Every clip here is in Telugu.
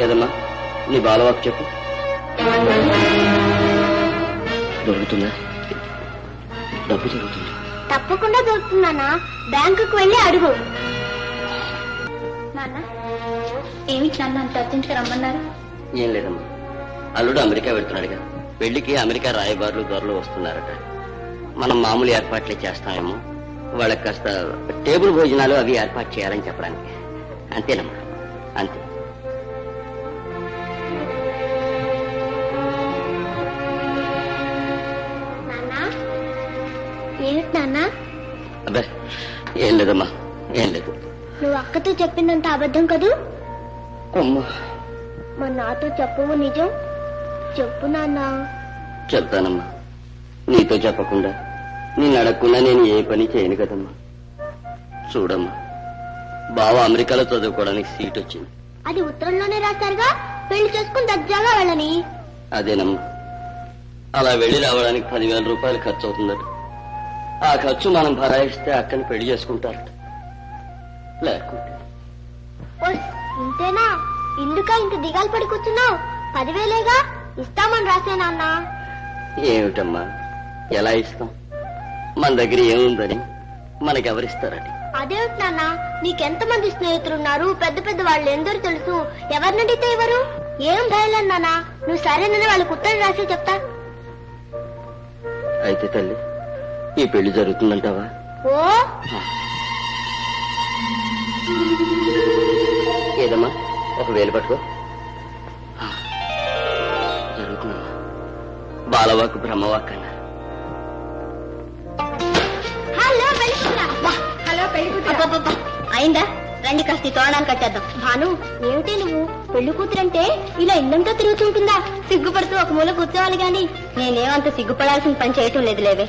ఏదమ్మా నీ బాలవాకు చెప్పు. దొరుకుతుందా? డబ్బు దొరుకుతుందా? తప్పకుండా దొరుకుతుందా? బ్యాంకుకు వెళ్ళి అడుగు. నాన్న ఏమిటి నాన్న అంత అర్జెంట్గా రమ్మన్నారు? ఏం లేదమ్మా, అల్లుడు అమెరికా వెళ్తున్నాడుగా, పెళ్లికి అమెరికా రాయబారులు దొరలు వస్తున్నారట. మనం మామూలు ఏర్పాట్లే చేస్తామేమో, వాళ్ళకి కాస్త టేబుల్ భోజనాలు అవి ఏర్పాటు చేయాలని చెప్పడానికి. అంతేనమ్మా, అంతే. ఏమిటి నాన్న? అబ్బే ఏం లేదమ్మా, ఏం లేదు. నువ్వు అక్కతో చెప్పిందంత అబద్ధం కదూ? అమ్మా మరి నాతో చెప్పవు నిజం? చెప్పు నాన్న. చెప్తానమ్మా, నీతో చెప్పకుండా నిన్ను అడగకుండా నేను ఏ పని చేయను కదమ్మా. చూడమ్మా, బావ అమెరికాలో చదువుకోవడానికి సీట్ వచ్చింది. అది ఉత్తరంలోనే రాశారుగా, పెళ్లి చేసుకుని దర్జాగా వెళ్ళని. అదేనమ్మా, అలా వెళ్లి రావడానికి 10,000 రూపాయలు ఖర్చు అవుతుందట. ఆ ఖర్చు మనం భరాయిస్తే అక్కని పెళ్లి చేసుకుంటారట. లేకుంటే ఇంతేనా? ఇందుక ఇంత దిగాలు పడి కూర్చున్నావు? 10,000గా ఇస్తామని రాసే నాన్న. ఏమిటమ్మా, ఎలా ఇస్తాం? మన దగ్గర ఏముందని మనకెవరిస్తారని. అదేమిటి నాన్న, నీకెంతమంది స్నేహితులున్నారు? పెద్ద పెద్ద వాళ్ళు ఎందరూ తెలుసు. ఎవరినడితే ఎవరు? ఏం భయలేదు నాన్న, నువ్వు సరేనని వాళ్ళకు ఉత్తరం రాసి చెప్తా. అయితే తల్లి, ఈ పెళ్లి జరుగుతుందంటావా? ఓ ఏదమ్మా, 1,000 పట్టుకో. జరుగుతుందమ్మా. బాలవాకు బ్రహ్మవాక్ అన్నారు. హలో పెళ్లి కూతురు. అయిందా? రండి కాస్త తోరణాలు కట్టేద్దాం. భాను, ఏమిటి నువ్వు? పెళ్లి కూతురంటే ఇలా ఇల్లంతా తిరుగుతుంటుందా? సిగ్గుపడుతూ ఒక మూల కూర్చోవాలి గాని. నేనేమంత సిగ్గుపడాల్సిన పని చేయటం లేదు లేవే.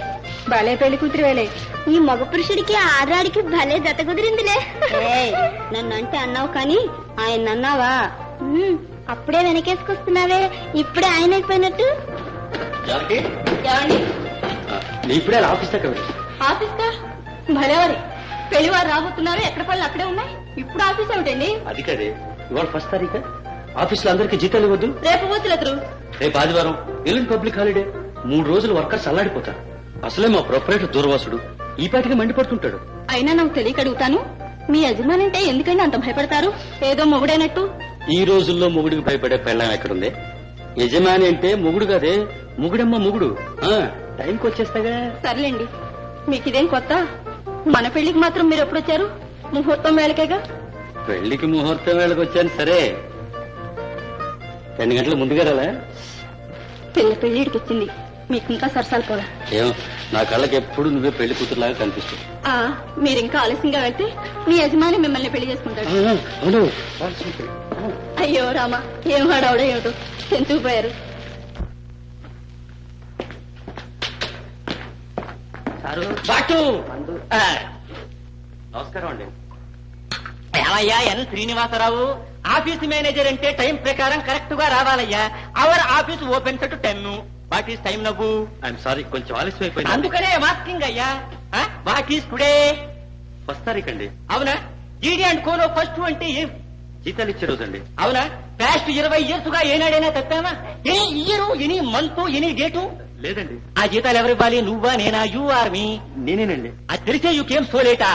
భలే పెళ్లి కూతురు వేలే. ఈ మగ పురుషుడికి ఆరాడికి భలే జత కుదిరిందిలే. నన్నంటే అన్నావు కానీ ఆయన అన్నావా? అప్పుడే వెనకేసుకొస్తున్నావే, ఇప్పుడే ఆయన అయిపోయినట్టు. ఇప్పుడే ఆఫీస్ దగ్గర. ఆఫీస్ కా? భలేవరి, పెళ్లివారు రాబోతున్నారు, ఎక్కడ పనులు అక్కడే ఉన్నాయి. ఇప్పుడు ఆఫీస్ ఏమిటండి? అది కదే, ఇవాళ 1st తారీఖు. ఆఫీసులో అందరికి జీతాలు ఇవ్వద్దు. రేపు పోతులెదురు. రేపు ఆదివారం, ఎల్లుండి పబ్లిక్ హాలిడే. 3 రోజులు వర్కర్స్ అల్లాడిపోతారు. అసలే మా ప్రొపరేటర్ దూర్వాసుడు ఈ పాటికి మండిపడుతుంటాడు. అయినా నాకు తెలియక అడుగుతాను, మీ యజమానంటే ఎందుకంటే అంత భయపడతారు? ఏదో మొగుడైనట్టు. ఈ రోజుల్లో మొగుడికి భయపడే పెళ్ళం ఎక్కడుంది? యజమాని అంటే మొగుడు కాదే, మొగుడమ్మ మొగుడు. టైంకి వచ్చేస్తాగా. సర్లేండి, మీకు ఇదేం కొత్త? మన పెళ్లికి మాత్రం మీరు ఎప్పుడు వచ్చారు? ముహూర్తం వేళకేగా. పెళ్లికి ముహూర్తం వేళకు వచ్చాను సరే, 2 గంటల ముందుగా రాలా? పిల్ల పెళ్లిడికి వచ్చింది, మీకు ఇంకా సరసాలు పోలా. ఏం, నా కళ్ళకి ఎప్పుడు నువ్వే పెళ్లి కూతురులాగా కనిపిస్తుంది. మీరింకా ఆలస్యంగా వెళ్తే మీ యజమాని మిమ్మల్ని పెళ్లి చేసుకుంటాడు. అయ్యో రామా, ఏం వాడవడో ఏమిటో తెంచుకుపోయారు. నమస్కారం అండి. ఏమయ్యా ఎన్ శ్రీనివాసరావు, ఆఫీస్ మేనేజర్ అంటే టైం ప్రకారం కరెక్ట్ గా రావాలయ్యా. Our office open to 10. What is time now? I'm sorry, కొంచెం ఆలస్యం అయిపోయింది. అందుకనే వాస్కింగ్ అయ్యా. What is today? 1st తారీఖు అండి. అవునా? జీడీ అండ్ కోలో ఫస్ట్ అంటే ఏం? జీతాలు ఇచ్చే రోజు అండి. అవునా? పాస్ట్ 20 years గా ఏనాడైనా తప్పామా? Any year, any month, any date? లేదండి. ఆ జీతాలు ఎవరివ్వాలి? నువ్వా నేనా? You are me? నేనేనండి. అది తెలిసే యూ కేమ్ సో లేటా?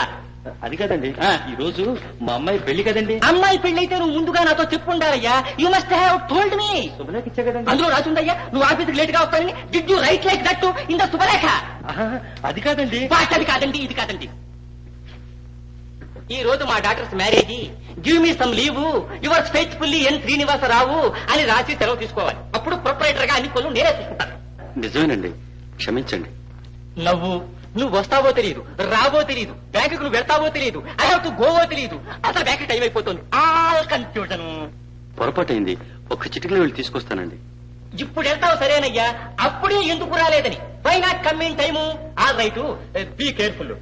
అది కాదండి, ఈ రోజు మా అమ్మాయి పెళ్లి కదండి. అమ్మాయి పెళ్లైతే నువ్వు ముందుగా నాతో చెప్పుండాలయ్యా. You must have told me. శుభలేఖ ఇచ్చా కదండి. అందులో రాసుందయ్యా నువ్వు ఆఫీస్కి లేట్ గా వస్తానని. Did you write like that in the శుభలేఖ? అది కాదండి. అది కాదండి, ఇది కాదండి. ఈ రోజు మా doctors marriage, give me some leave, yours faithfully N Srinivasarao అని రాసి సెలవు తీసుకోవాలి. అప్పుడు ప్రొపరేటర్ గా అన్ని పనులు నేనే చూసుకుంటాను. నిజమేనండి, క్షమించండి. నువ్వు వస్తావో తెలియదు, రావో తెలియదు, బ్యాంకుకు నువ్వు వెళ్తావో తెలియదు, ఐ హావ్ టు గోవో తెలియదు. అసలు బ్యాంక్ టైం అయిపోతుంది. All confusion. పొరపాటైంది, ఒక్క చిటికలో వెళ్ళి తీసుకొస్తానండి. ఇప్పుడు వెళ్తావు సరేనయ్యా, అప్పుడే ఎందుకు రాలేదని. Why not come in time? All right, be careful.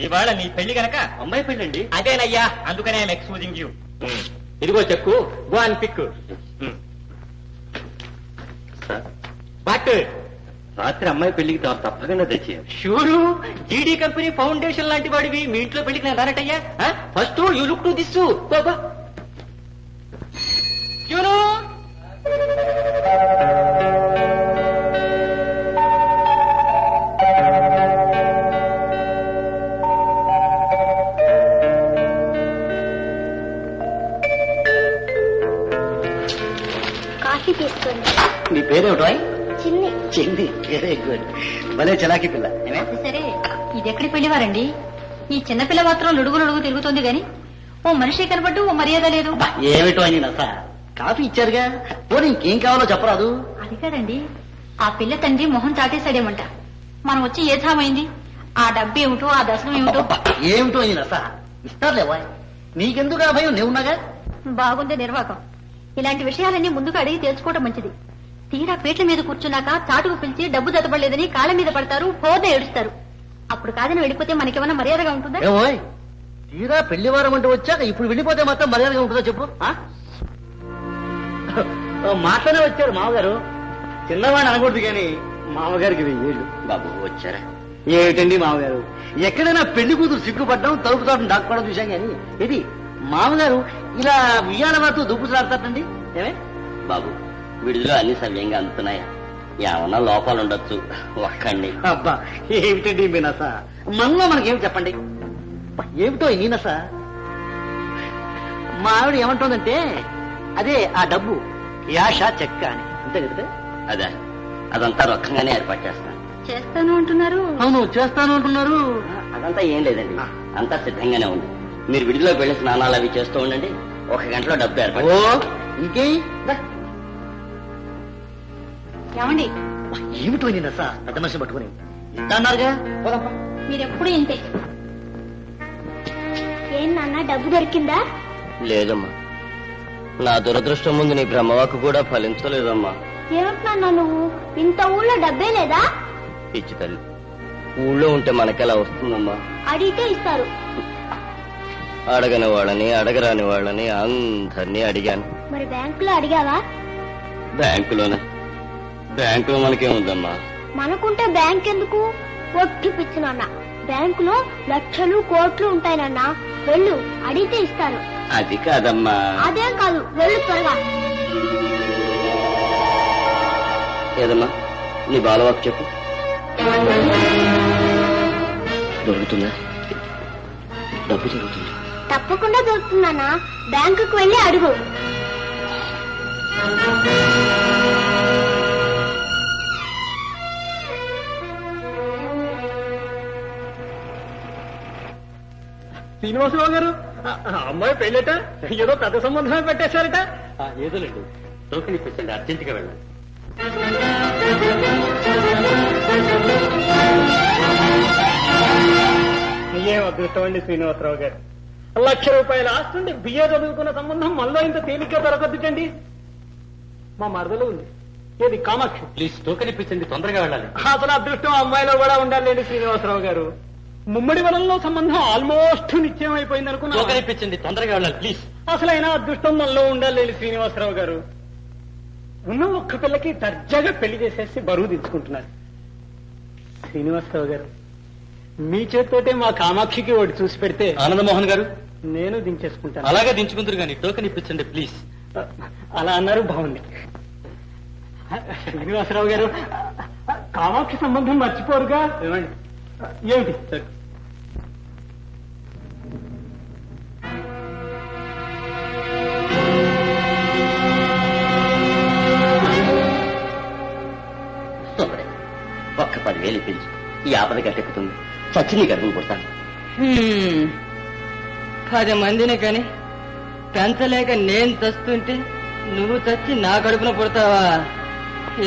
ఇవాళ నీ పెళ్లి గనక అమ్మాయి పెళ్ళండి. అదేనయ్యా, అందుకనే ఐఎమ్ ఎక్స్క్యూజింగ్ యూ. ఇదిగో చెక్కు, గో అండ్ పిక్. బట్ రాత్రి అమ్మాయి పెళ్లికి తప్పకుండా తెచ్చేయాలి. షూరు, జీడీ కంపెనీ ఫౌండేషన్ లాంటి వాడివి, మీ ఇంట్లో పెళ్లికి నేను రానట్టయ్యా. First you look to this. Coffee తీసుకోండి. నీ పేరేమిటో చిన్ని. చెంది. Very good. భలే చలాకి పిల్ల. అది సరే, ఇది ఎక్కడికి వెళ్ళేవారండి? ఈ చిన్నపిల్ల మాత్రం లొడుగు తిరుగుతోంది గాని ఓ మనిషి కనబడ్డు ఓ మర్యాద లేదు. ఏమిటో అని నస కాఫీ ఇచ్చారుగా, పోనీ ఇంకేం కావాలో చెప్పరాదు. అది కాదండి, ఆ పిల్ల తండ్రి మొహం చాటేశాడేమంట. మనం వచ్చి ఏ ధామైంది? ఆ డబ్బు ఏమిటో, ఆ దశనం ఏమిటో. ఏమిటో అని నస ఇస్తారులేవా, నీకెందుకు ఆ భయం, నేనున్నాగా. బాగుందే నిర్వాకం. ఇలాంటి విషయాలన్నీ ముందుగా అడిగి తెలుసుకోవడం మంచిది. తీరా పీట్ల మీద కూర్చున్నాక చాటుకు పిలిచి డబ్బు దత్తపడలేదని కాళ్ళ మీద పడతారు, పోద ఏడుస్తారు. అప్పుడు కాదని వెళ్ళిపోతే మనకేమన్నా మర్యాదగా ఉంటుందా? ఏమోయ్, తీరా పెళ్లివారం అంటూ వచ్చాక ఇప్పుడు వెళ్ళిపోతే మాత్రం మర్యాదగా ఉంటుందో చెప్పు. మాటనే వచ్చారు మామగారు. చిన్నవాడిని అనకూడదు కానీ మామగారికి 1000 ఏళ్ళు. బాబు వచ్చారా? ఏమిటండి మామగారు, ఎక్కడైనా పెళ్లి కూతురు సిగ్గుపడ్డం, తలుపు తాటం దాక్కోవడం చూశాం కానీ ఇది మామగారు ఇలా ఉయ్యాల వారితో దుబ్బులాడతారండి. ఏమే బాబు, విడుదల అన్ని సవ్యంగా అందుతున్నాయా? ఏమన్నా లోపాలు ఉండొచ్చు ఒక్కండి. అబ్బా ఏమిటండి మీ నస, మనలో మనకేమి చెప్పండి. ఏమిటో ఈ నస. మా ఆవిడ ఏమంటుందంటే అదే ఆ డబ్బు యాష చెక్క అని, అంతే కదా? అదే, అదంతా రొక్కంగానే ఏర్పాటు చేస్తాను. చేస్తాను అంటున్నారు. అవును, చేస్తాను అంటున్నారు. అదంతా ఏం లేదండి, అంతా సిద్ధంగానే ఉంది. మీరు విడిలో పెళ్లి స్నానాలు అవి చేస్తూ ఉండండి, 1 గంటలో డబ్బు ఏర్పాటు. ఇంకే ఏమండి, ఏమిటో నస, పెద్ద మనిషిని పట్టుకుని ఇస్తాన్నారుగా. మీరెప్పుడు ఇంతే. ఏం నాన్న, డబ్బు దొరికిందా? లేదమ్మా, నా దురదృష్టం ముందు నీ బ్రహ్మవాకు కూడా ఫలించలేదమ్మా. ఏమంటున్నా నువ్వు? ఇంత ఊళ్ళో డబ్బే లేదా? పిచ్చి తల్లి, ఊళ్ళో ఉంటే మనకెలా వస్తుందమ్మా? అడిగితే ఇస్తారు. అడగని వాళ్ళని, అడగరాని వాళ్ళని అందరినీ అడిగాను. మరి బ్యాంకులో అడిగావా? బ్యాంకులోనే. బ్యాంకులో మనకేముందమ్మా? మనకుంటే బ్యాంక్ ఎందుకు? ఒట్టి పిచ్చి నాన్న, బ్యాంకులో లక్షలు కోట్లు ఉంటాయి నాన్న. వెళ్ళు, అడిగితే ఇస్తాను. అది కాదమ్మా. అదేం కాదు, వెళ్ళు త్వరగా. ఏదమ్మా నీ బాలవాకు చెప్పు. దొరుకుతుందా? డబ్బు దొరుకుతుంది? తప్పకుండా దొరుకుతుందన్నా, బ్యాంకుకు వెళ్ళి అడుగు. శ్రీనివాసరావు గారు, అమ్మాయి పెళ్ళట ఏదో పెద్ద సంబంధమే పెట్టేశారట. ఏదోలేండి, టోకెన్ ఇప్పించండి, అర్జెంటుగా వెళ్ళండి. ఏం అదృష్టం అండి శ్రీనివాసరావు గారు. 1,00,000 రూపాయల ఆస్తుండి బియ్య చదువుకున్న సంబంధం మనలో ఇంత తేలిగ్గా దొరకద్దుటండి. మా మరదలో ఉంది, ఏది కామాక్షి. ప్లీజ్ టోకెన్ ఇప్పించండి, తొందరగా వెళ్ళాలి. అసలు అదృష్టం అమ్మాయిలో కూడా ఉండాలండి శ్రీనివాసరావు గారు. ముమ్మడి వనంలో సంబంధం ఆల్మోస్ట్ నిశ్చయం అయిపోయింది అనుకున్నా. టోకెన్ ఇప్పించండి, తొందరగా వెళ్ళాలి ప్లీజ్. అసలైనా అదృష్టం మనలో ఉండాలి శ్రీనివాసరావు గారు. ఉన్న ఒక్క పిల్లకి దర్జాగా పెళ్లి చేసేసి బరువు దించుకుంటున్నారు. శ్రీనివాసరావు గారు, మీ చేతితోటే మా కామాక్షికి ఒకటి చూసి పెడితే. ఆనందమోహన్ గారు, నేను దించేసుకుంటాను. అలాగే దించుకుందరు కానీ టోకెన్ ఇప్పించండి ప్లీజ్. అలా అన్నారు, బాగుంది. శ్రీనివాసరావు గారు, కామాక్షి సంబంధం మర్చిపోరుగా? ఏమండి, ఏమిటి? ఒక్క 10,000 ఇప్పించు, ఈ ఆపద గట్టెక్కుతుంది. చచ్చి నీ గర్భం పుడతాను. 10 మందిని కని పెంచలేక నేను చస్తుంటే నువ్వు చచ్చి నా కడుపున పుడతావా?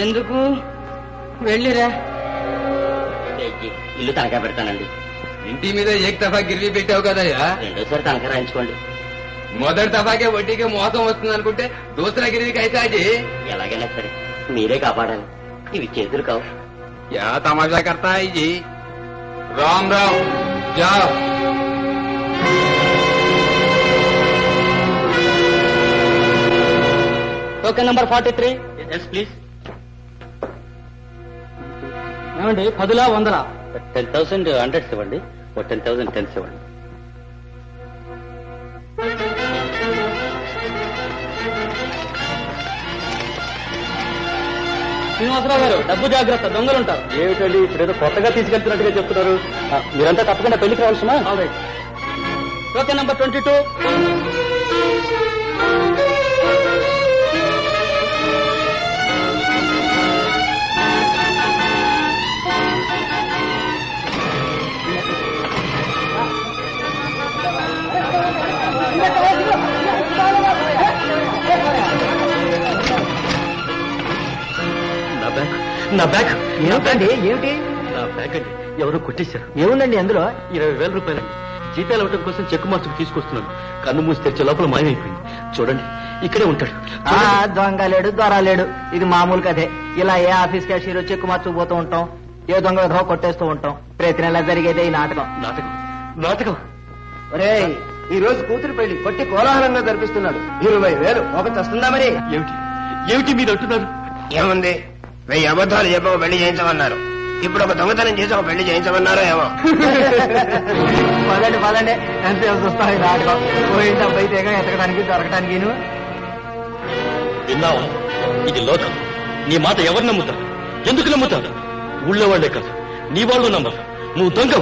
ఎందుకు? వెళ్ళిరా. ఇల్లు తనఖా పెడతానండి. ఇంటి మీద ఏక దఫా గిరివి పెట్టావు కదయ్యా, రెండోసారి తనఖా రాయించుకోండి. మొదటి దఫాకే వడ్డీకి మోసం వస్తుంది అనుకుంటే దూసరా గిరివికి అయితే అది ఎలాగైనా సరే మీరే కాపాడాలి, ఇవి చేతులు కావు. क्या तमाशा करता है जी? राम राम जाओ. Token number 43. ప్లీజ్. ఏమండి, 10లా 100లా? 10,000 100s ఇవ్వండి, 10,000 10s ఇవ్వండి. శ్రీనివాసరావు గారు, డబ్బు జాగ్రత్త, దొంగలుంటారు. ఏమిటండి ఇప్పుడు ఏదో కొత్తగా తీసుకెళ్తున్నట్టుగా చెప్తున్నారు? మీరంతా తప్పకుండా పెళ్లికి రావాల్సిన. Token number 22. నా బ్యాగ్ ఏమిటండి ఏమిటి నా బ్యాగ్ అండి ఎవరో కొట్టేశారు. ఏముందండి అందులో 20,000 రూపాయలండి. జీతాలు ఇవ్వటం కోసం చెక్కు మార్చుకు తీసుకొస్తున్నాను. కన్ను మూసి తెరిచే లోపల మాయమైపోయింది. చూడండి ఇక్కడే ఉంటాడు. దొంగలేడు దొరలేడు ఇది మామూలు కథే. ఇలా ఏ ఆఫీస్ క్యాషియర్ చెక్కు మార్చుకుపోతూ ఉంటాం, ఏ దొంగ విధవ కొట్టేస్తూ ఉంటాం. ప్రతి నెల జరిగేదే ఈ నాటకం. నాటకం నాటకం ఒరేయ్, ఈ రోజు కూతురు పెళ్లి కొట్టి కోలాహలంగా జరిపిస్తున్నాడు. 20,000 ఒక వస్తుందా మరి? ఏమిటి ఏమిటి మీరు అంటున్నారు? ఏముంది 1000 అబద్ధాలు చెప్పక పెళ్లి చేయించమన్నారు. ఇప్పుడు ఒక దొంగతనం చేసి ఒక పెళ్లి చేయించమన్నారో ఏమో. పదండి పదండి, ఎంతసేపు చూస్తాం ఈ నాటకం. పోయిన డబ్బు అయితే ఎతకడానికి దొరకడానికి. విన్నావా? ఇది లోకం. నీ మాట ఎవరు నమ్ముతారు? ఎందుకు నమ్ముతారు? ఊళ్ళో వాళ్లే కాదు, నీ వాళ్ళు నమ్మరు. నువ్వు దొంగ,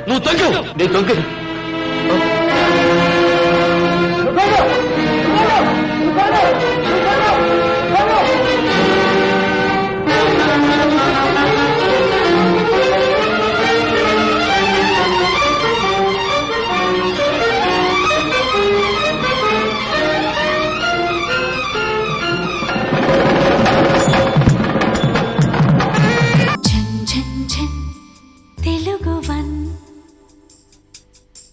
నువ్వు దొంగ, నీ దొంగ.